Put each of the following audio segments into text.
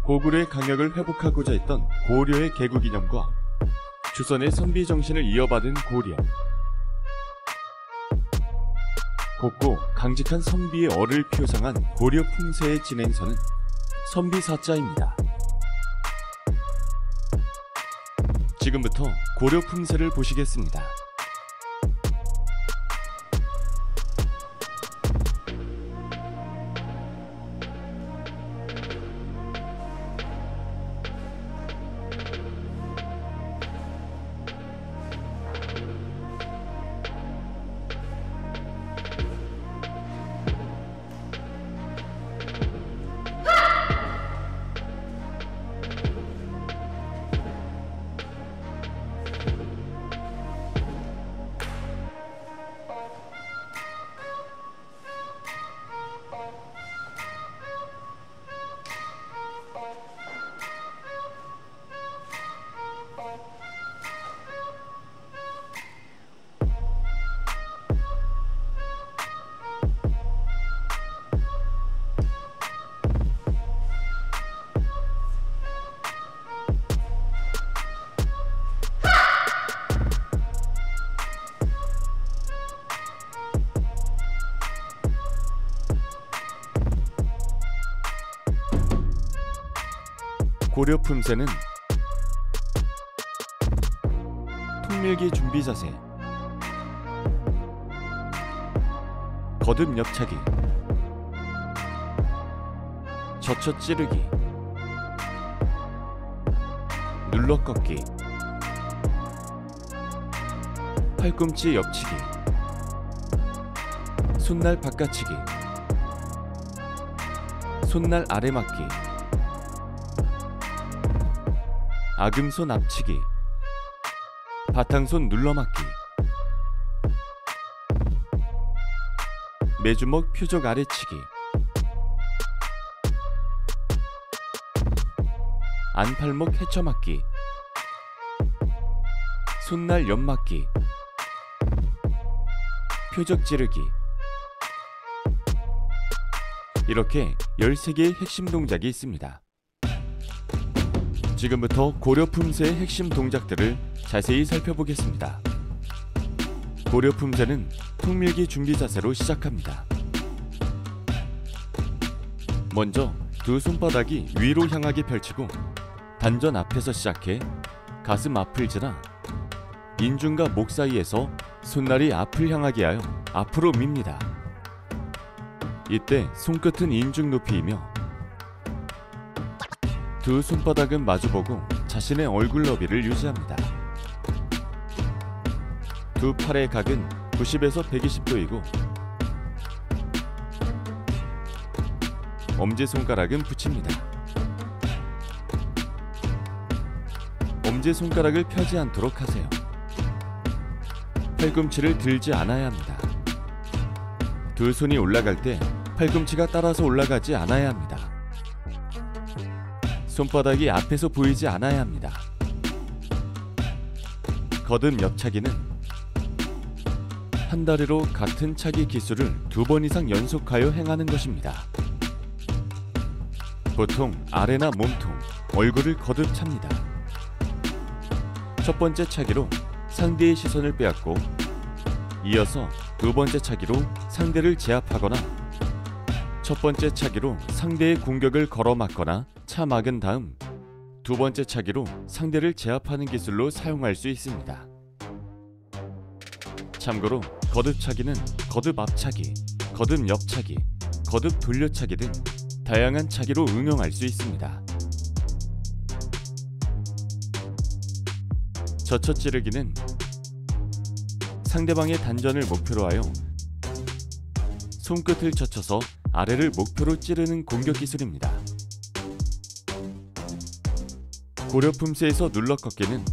고구려의 강력을 회복하고자 했던 고려의 개국 이념과 조선의 선비 정신을 이어받은 고려. 곱고 강직한 선비의 얼을 표상한 고려 품새의 진행선은 선비사자입니다. 지금부터 고려 품새를 보시겠습니다. 고려 품새는 통밀기 준비 자세, 거듭 옆차기, 젖혀 찌르기, 눌러 꺾기, 팔꿈치 옆치기, 손날 바깥치기, 손날 아래 맞기, 아금손 앞치기, 바탕손 눌러맞기, 매주먹 표적 아래치기, 안팔목 헤쳐맞기, 손날 옆맞기, 표적 찌르기. 이렇게 13개의 핵심 동작이 있습니다. 지금부터 고려 품새의 핵심 동작들을 자세히 살펴보겠습니다. 고려 품새는 통밀기 준비 자세로 시작합니다. 먼저 두 손바닥이 위로 향하게 펼치고 단전 앞에서 시작해 가슴 앞을 지나 인중과 목 사이에서 손날이 앞을 향하게 하여 앞으로 밉니다. 이때 손끝은 인중 높이이며 두 손바닥은 마주보고 자신의 얼굴 너비를 유지합니다. 두 팔의 각은 90에서 120도이고 엄지손가락은 붙입니다. 엄지손가락을 펴지 않도록 하세요. 팔꿈치를 들지 않아야 합니다. 두 손이 올라갈 때 팔꿈치가 따라서 올라가지 않아야 합니다. 손바닥이 앞에서 보이지 않아야 합니다. 거듭 옆차기는 한 다리로 같은 차기 기술을 2번 이상 연속하여 행하는 것입니다. 보통 아래나 몸통, 얼굴을 거듭 찹니다. 첫 번째 차기로 상대의 시선을 빼앗고 이어서 두 번째 차기로 상대를 제압하거나 첫 번째 차기로 상대의 공격을 걸어막거나 차막은 다음 두 번째 차기로 상대를 제압하는 기술로 사용할 수 있습니다. 참고로 거듭차기는 거듭 앞차기, 거듭 옆차기, 거듭 돌려차기 등 다양한 차기로 응용할 수 있습니다. 젖혀 찌르기는 상대방의 단전을 목표로 하여 손끝을 젖혀서 아래를 목표로 찌르는 공격 기술입니다. 고려 품새에서 눌러 꺾기는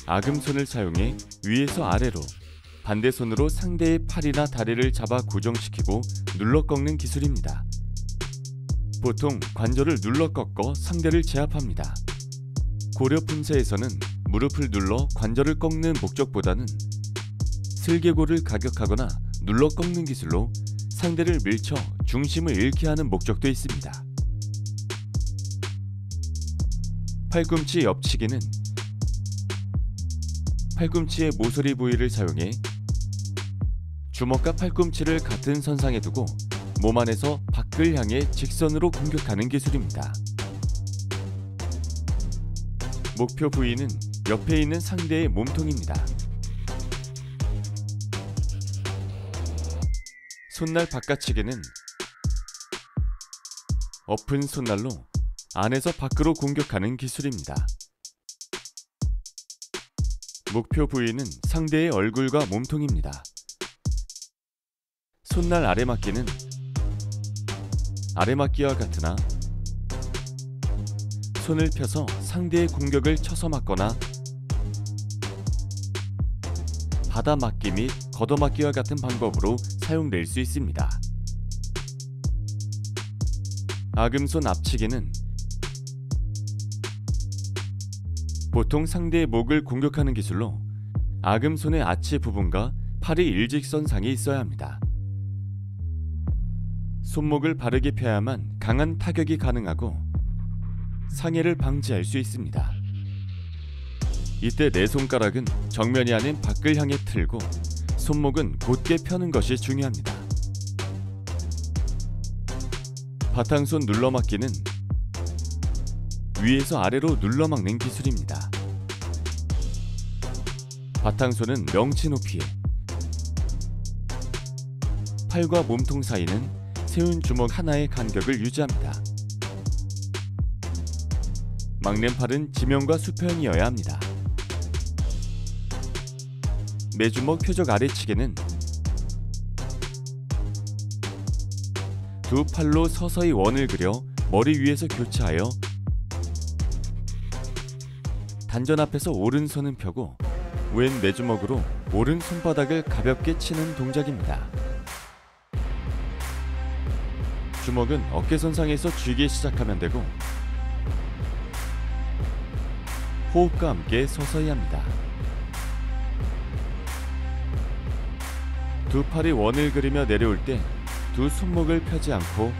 아금손을 사용해 위에서 아래로 반대 손으로 상대의 팔이나 다리를 잡아 고정시키고 눌러 꺾는 기술입니다. 보통 관절을 눌러 꺾어 상대를 제압합니다. 고려 품새에서는 무릎을 눌러 관절을 꺾는 목적보다는 슬개골을 가격하거나 눌러 꺾는 기술로 상대를 밀쳐 중심을 잃게 하는 목적도 있습니다. 팔꿈치 옆치기는 팔꿈치의 모서리 부위를 사용해 주먹과 팔꿈치를 같은 선상에 두고 몸 안에서 밖을 향해 직선으로 공격하는 기술입니다. 목표 부위는 옆에 있는 상대의 몸통입니다. 손날 바깥치기는 엎은 손날로 안에서 밖으로 공격하는 기술입니다. 목표 부위는 상대의 얼굴과 몸통입니다. 손날 아래맞기는 아래맞기와 같으나 손을 펴서 상대의 공격을 쳐서 맞거나 받아맞기 및 걷어맞기와 같은 방법으로 사용될 수 있습니다. 아금손 앞치기는 보통 상대의 목을 공격하는 기술로 아금손의 아치 부분과 팔이 일직선상에 있어야 합니다. 손목을 바르게 펴야만 강한 타격이 가능하고 상해를 방지할 수 있습니다. 이때 내 손가락은 정면이 아닌 밖을 향해 틀고 손목은 곧게 펴는 것이 중요합니다. 바탕손 눌러막기는 위에서 아래로 눌러막는 기술입니다. 바탕손은 명치 높이에, 팔과 몸통 사이는 세운 주먹 하나의 간격을 유지합니다. 막는 팔은 지면과 수평이어야 합니다. 매주먹 표적 아래치기는 두 팔로 서서히 원을 그려 머리 위에서 교차하여 단전 앞에서 오른손은 펴고 왼 매주먹으로 오른 손바닥을 가볍게 치는 동작입니다. 주먹은 어깨선상에서 쥐기 시작하면 되고 호흡과 함께 서서히 합니다. 두 팔이 원을 그리며 내려올 때 두 손목을 펴지 않고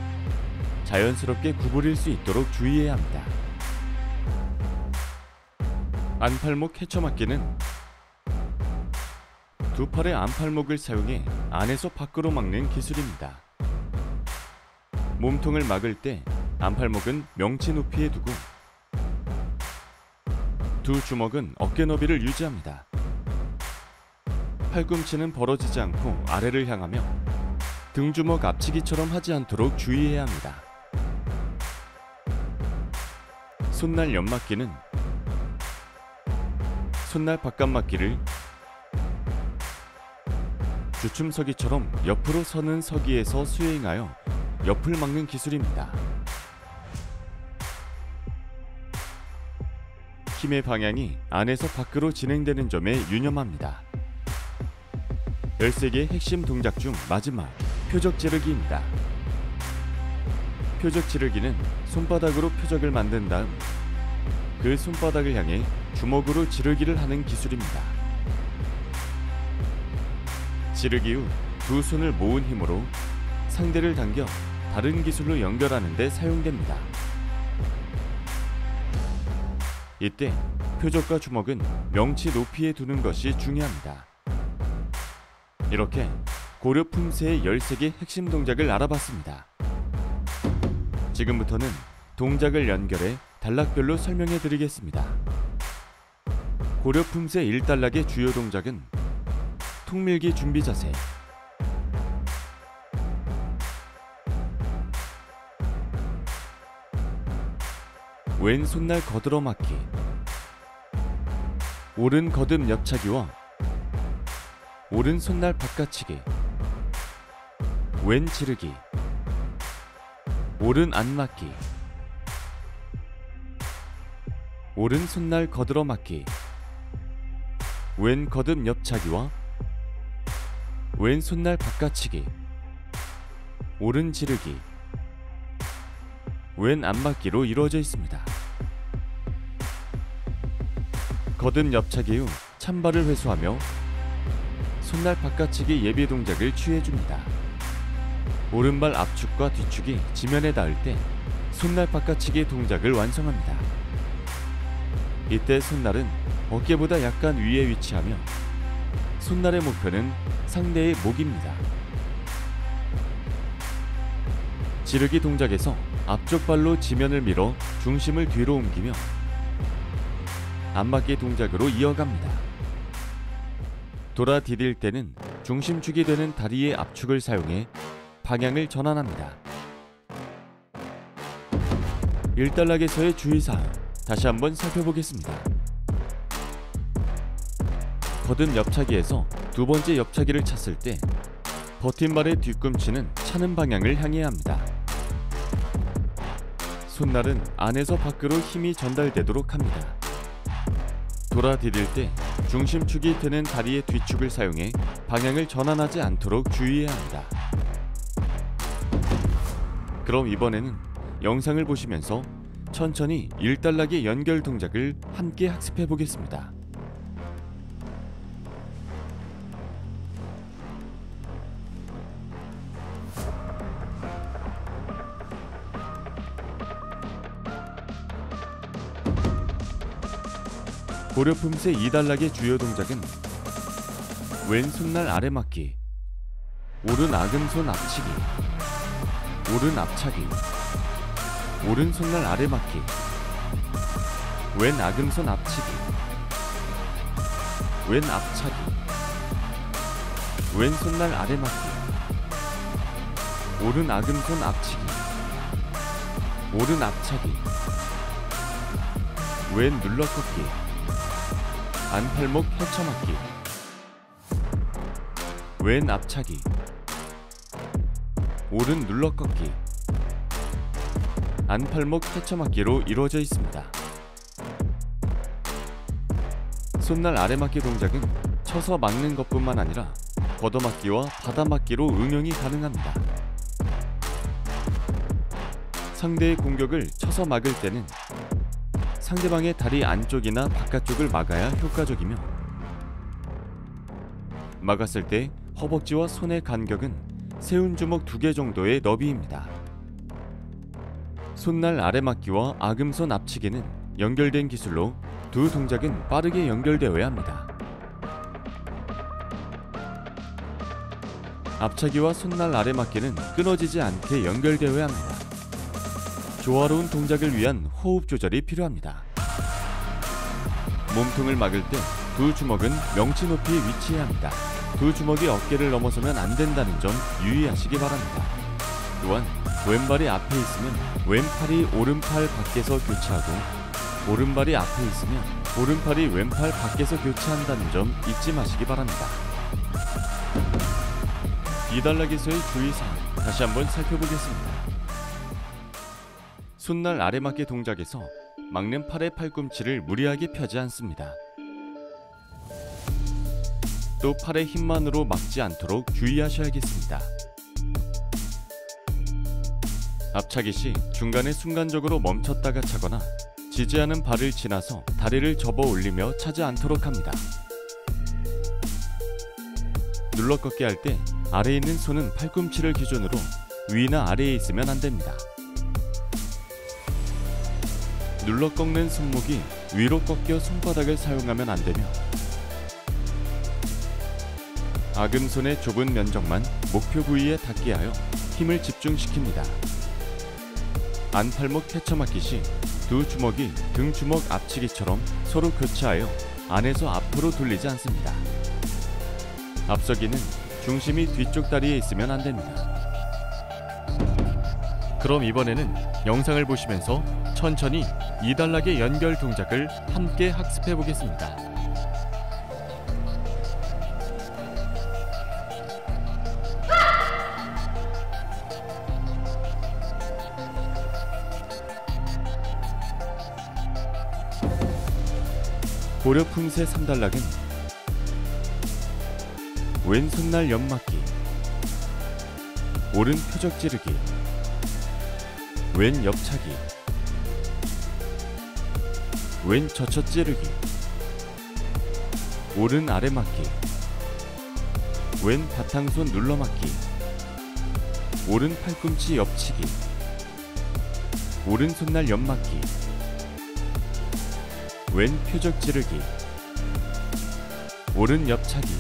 자연스럽게 구부릴 수 있도록 주의해야 합니다. 안팔목 헤쳐맞기는 두 팔의 안팔목을 사용해 안에서 밖으로 막는 기술입니다. 몸통을 막을 때 안팔목은 명치 높이에 두고 두 주먹은 어깨 너비를 유지합니다. 팔꿈치는 벌어지지 않고 아래를 향하며 등주먹 앞치기처럼 하지 않도록 주의해야 합니다. 손날 옆맞기는 손날 바깥맞기를 주춤서기처럼 옆으로 서는 서기에서 수행하여 옆을 막는 기술입니다. 힘의 방향이 안에서 밖으로 진행되는 점에 유념합니다. 13개의 핵심 동작 중 마지막 표적 찌르기입니다. 표적 찌르기는 손바닥으로 표적을 만든 다음 그 손바닥을 향해 주먹으로 지르기를 하는 기술입니다. 지르기 후 두 손을 모은 힘으로 상대를 당겨 다른 기술로 연결하는 데 사용됩니다. 이때 표적과 주먹은 명치 높이에 두는 것이 중요합니다. 이렇게 고려 품새의 13개 핵심 동작을 알아봤습니다. 지금부터는 동작을 연결해 단락별로 설명해 드리겠습니다. 고려 품새 1단락의 주요 동작은 톡밀기 준비 자세, 왼 손날 거들어 맞기, 오른 거듭 옆차기와 오른 손날 바깥치기, 왼 지르기, 오른 안맞기, 오른 손날 거들어 맞기, 왼 거듭 옆차기와 왼 손날 바깥치기, 오른 지르기, 왼 안맞기로 이루어져 있습니다. 거듭 옆차기 후 찬발을 회수하며 손날 바깥치기 예비 동작을 취해줍니다. 오른발 앞축과 뒤축이 지면에 닿을 때 손날 바깥치기 동작을 완성합니다. 이때 손날은 어깨보다 약간 위에 위치하며 손날의 목표는 상대의 목입니다. 지르기 동작에서 앞쪽 발로 지면을 밀어 중심을 뒤로 옮기며 안맞기 동작으로 이어갑니다. 돌아 디딜 때는 중심축이 되는 다리의 압축을 사용해 방향을 전환합니다. 일단락에서의 주의사항 다시 한번 살펴보겠습니다. 거듭 옆차기에서 두 번째 옆차기를 찼을 때 버팀발의 뒤꿈치는 차는 방향을 향해야 합니다. 손날은 안에서 밖으로 힘이 전달되도록 합니다. 돌아 디딜 때 중심축이 되는 다리의 뒤축을 사용해 방향을 전환하지 않도록 주의해야 합니다. 그럼 이번에는 영상을 보시면서 천천히 일단락의 연결 동작을 함께 학습해 보겠습니다. 고려품새 2단락의 주요 동작은 왼손날 아래맞기, 오른 아금손 앞치기, 오른 앞차기, 오른손날 아래맞기, 왼 아금손 앞치기, 왼 앞차기, 왼손날 아래맞기, 오른 아금손 앞치기, 오른 앞차기, 왼 눌러꺾기, 안팔목 헤쳐맞기, 왼 앞차기, 오른 눌러꺾기, 안팔목 헤쳐맞기로 이루어져 있습니다. 손날 아래맞기 동작은 쳐서 막는 것뿐만 아니라 걷어맞기와 받아맞기로 응용이 가능합니다. 상대의 공격을 쳐서 막을 때는 상대방의 다리 안쪽이나 바깥쪽을 막아야 효과적이며, 막았을 때 허벅지와 손의 간격은 세운 주먹 2개 정도의 너비입니다. 손날 아래맞기와 아금손 앞치기는 연결된 기술로 두 동작은 빠르게 연결되어야 합니다. 앞차기와 손날 아래맞기는 끊어지지 않게 연결되어야 합니다. 조화로운 동작을 위한 호흡 조절이 필요합니다. 몸통을 막을 때 두 주먹은 명치 높이에 위치해야 합니다. 두 주먹이 어깨를 넘어서면 안 된다는 점 유의하시기 바랍니다. 또한 왼발이 앞에 있으면 왼팔이 오른팔 밖에서 교체하고, 오른발이 앞에 있으면 오른팔이 왼팔 밖에서 교체한다는 점 잊지 마시기 바랍니다. 2단락에서의 주의사항 다시 한번 살펴보겠습니다. 손날 아래맞기 동작에서 막는 팔의 팔꿈치를 무리하게 펴지 않습니다. 또 팔의 힘만으로 막지 않도록 주의하셔야겠습니다. 앞차기 시 중간에 순간적으로 멈췄다가 차거나 지지하는 발을 지나서 다리를 접어 올리며 차지 않도록 합니다. 눌러꺾기 할 때 아래에 있는 손은 팔꿈치를 기준으로 위나 아래에 있으면 안 됩니다. 눌러 꺾는 손목이 위로 꺾여 손바닥을 사용하면 안 되며, 아금손의 좁은 면적만 목표 부위에 닿게 하여 힘을 집중시킵니다. 안팔목 헤쳐맞기 시 두 주먹이 등 주먹 앞치기처럼 서로 교차하여 안에서 앞으로 돌리지 않습니다. 앞서기는 중심이 뒤쪽 다리에 있으면 안 됩니다. 그럼 이번에는 영상을 보시면서 천천히 2단락의 연결 동작을 함께 학습해 보겠습니다. 고려품새 3단락은 왼손날 옆맞기, 오른 표적 찌르기, 왼 옆차기, 왼 젖혀 찌르기, 오른 아래 맞기, 왼 바탕손 눌러 맞기, 오른 팔꿈치 옆치기, 오른 손날 옆 맞기, 왼 표적 찌르기, 오른 옆차기,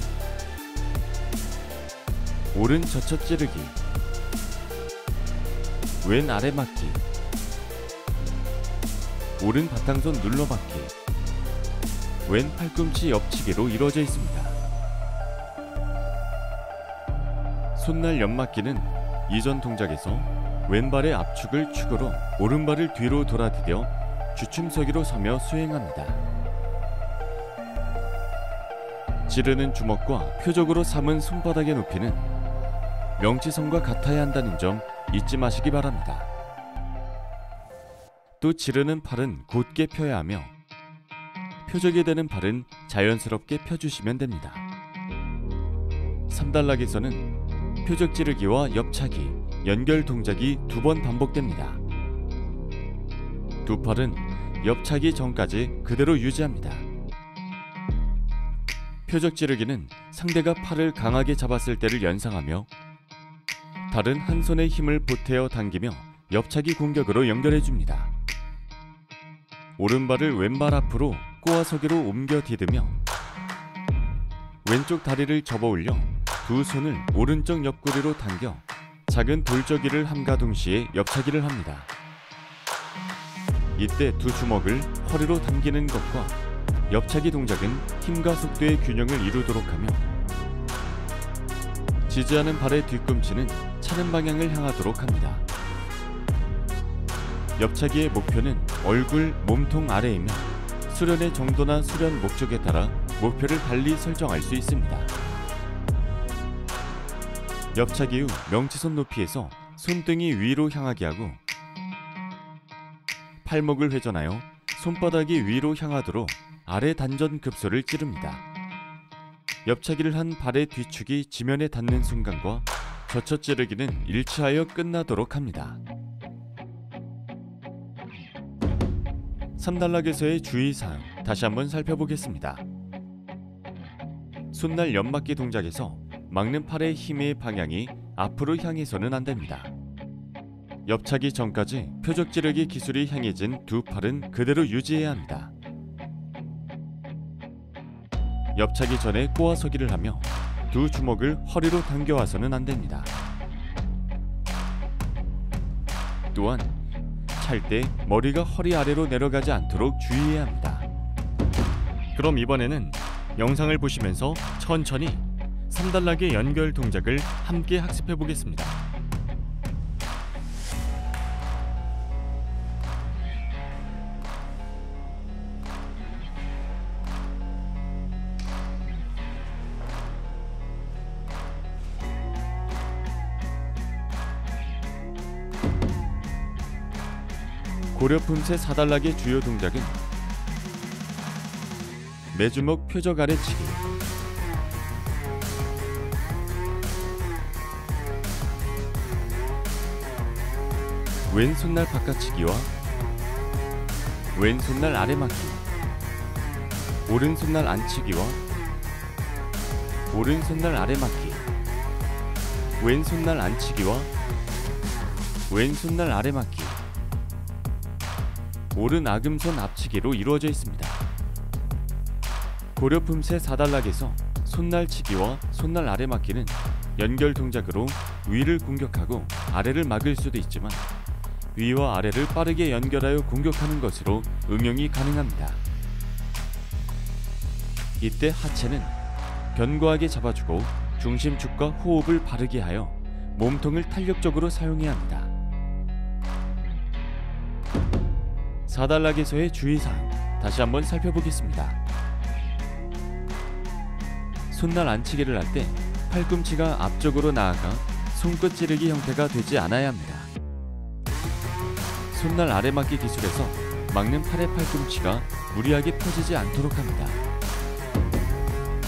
오른 젖혀 찌르기, 왼 아래 맞기, 오른 바탕손 눌러 맞기, 왼 팔꿈치 옆치기로 이루어져 있습니다. 손날 옆맞기는 이전 동작에서 왼발의 압축을 축으로 오른발을 뒤로 돌아디뎌 주춤서기로 서며 수행합니다. 찌르는 주먹과 표적으로 삼은 손바닥의 높이는 명치선과 같아야 한다는 점 잊지 마시기 바랍니다. 또 찌르는 팔은 곧게 펴야 하며 표적이 되는 팔은 자연스럽게 펴주시면 됩니다. 3단락에서는 표적 찌르기와 옆차기, 연결 동작이 2번 반복됩니다. 두 팔은 옆차기 전까지 그대로 유지합니다. 표적 찌르기는 상대가 팔을 강하게 잡았을 때를 연상하며 다른 한 손의 힘을 보태어 당기며 옆차기 공격으로 연결해줍니다. 오른발을 왼발 앞으로 꼬아서기로 옮겨 디디며 왼쪽 다리를 접어 올려 두 손을 오른쪽 옆구리로 당겨 작은 돌저기를 함과 동시에 옆차기를 합니다. 이때 두 주먹을 허리로 당기는 것과 옆차기 동작은 힘과 속도의 균형을 이루도록 하며 지지하는 발의 뒤꿈치는 차는 방향을 향하도록 합니다. 옆차기의 목표는 얼굴, 몸통 아래이며 수련의 정도나 수련 목적에 따라 목표를 달리 설정할 수 있습니다. 옆차기 후 명치손 높이에서 손등이 위로 향하게 하고 팔목을 회전하여 손바닥이 위로 향하도록 아래 단전 급소를 찌릅니다. 옆차기를 한 발의 뒤축이 지면에 닿는 순간과 젖혀 찌르기는 일치하여 끝나도록 합니다. 3단락에서의 주의사항 다시 한번 살펴보겠습니다. 손날 옆맞기 동작에서 막는 팔의 힘의 방향이 앞으로 향해서는 안됩니다. 옆차기 전까지 표적 찌르기 기술이 향해진 두 팔은 그대로 유지해야 합니다. 옆차기 전에 꼬아서기를 하며 두 주먹을 허리로 당겨와서는 안됩니다. 또한 찰 때 머리가 허리 아래로 내려가지 않도록 주의해야 합니다. 그럼 이번에는 영상을 보시면서 천천히 3단락의 연결 동작을 함께 학습해 보겠습니다. 고려품새 4단락의 주요 동작은 매주먹 표적 아래치기, 왼손날 바깥치기와 왼손날 아래맞기, 오른손날 안치기와 오른손날 아래맞기, 왼손날 안치기와 왼손날 아래맞기, 오른 아금손 앞치기로 이루어져 있습니다. 고려품새 4단락에서 손날치기와 손날 아래맞기는 연결 동작으로 위를 공격하고 아래를 막을 수도 있지만 위와 아래를 빠르게 연결하여 공격하는 것으로 응용이 가능합니다. 이때 하체는 견고하게 잡아주고 중심축과 호흡을 바르게 하여 몸통을 탄력적으로 사용해야 합니다. 4단락에서의 주의사항 다시 한번 살펴보겠습니다. 손날 안치기를 할 때 팔꿈치가 앞쪽으로 나아가 손끝 찌르기 형태가 되지 않아야 합니다. 손날 아래맞기 기술에서 막는 팔의 팔꿈치가 무리하게 펴지지 않도록 합니다.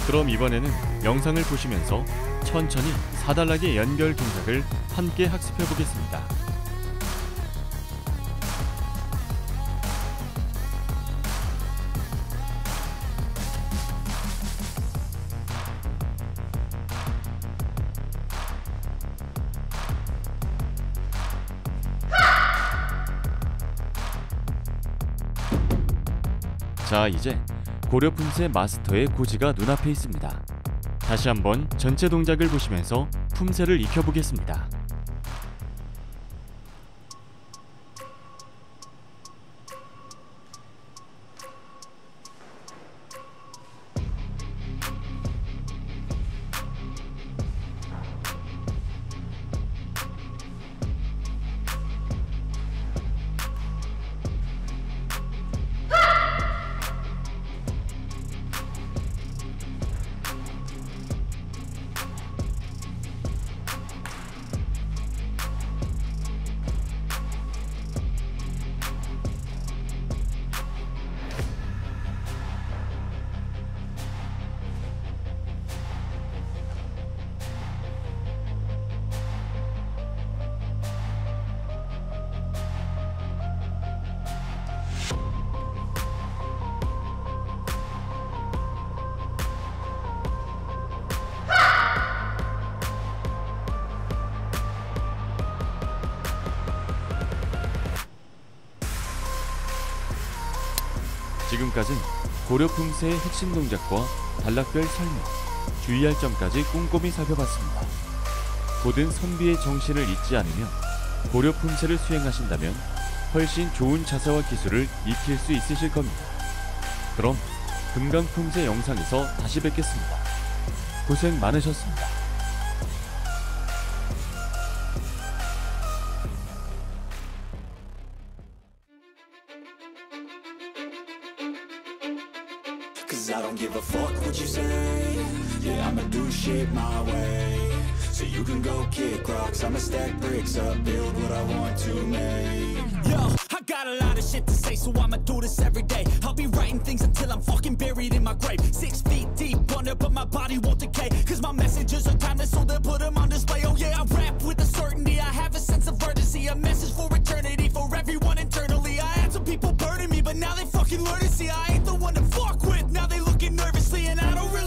그럼 이번에는 영상을 보시면서 천천히 4단락의 연결 동작을 함께 학습해 보겠습니다. 자, 이제 고려 품새 마스터의 고지가 눈앞에 있습니다. 다시 한번 전체 동작을 보시면서 품새를 익혀보겠습니다. 지금까지는 고려 품새의 핵심 동작과 단락별 설명, 주의할 점까지 꼼꼼히 살펴봤습니다. 고든 선비의 정신을 잊지 않으며 고려 품새를 수행하신다면 훨씬 좋은 자세와 기술을 익힐 수 있으실 겁니다. 그럼 금강 품새 영상에서 다시 뵙겠습니다. 고생 많으셨습니다. Cause I don't give a fuck what you say. Yeah, I'ma do shit my way. So you can go kick rocks, I'ma stack bricks up, build what I want to make. Yo, I got a lot of shit to say, so I'ma do this every day. I'll be writing things until I'm fucking buried in my grave. 6 feet deep under, but my body won't decay. Cause my messages are timeless, so they'll put them on display. Oh yeah, I rap with a certainty, I have a sense of urgency. A message for eternity, for everyone internally. I had some people burning me, but now they fucking learn to see I ain't the one to fuck with. Now they looking nervously, and I don't really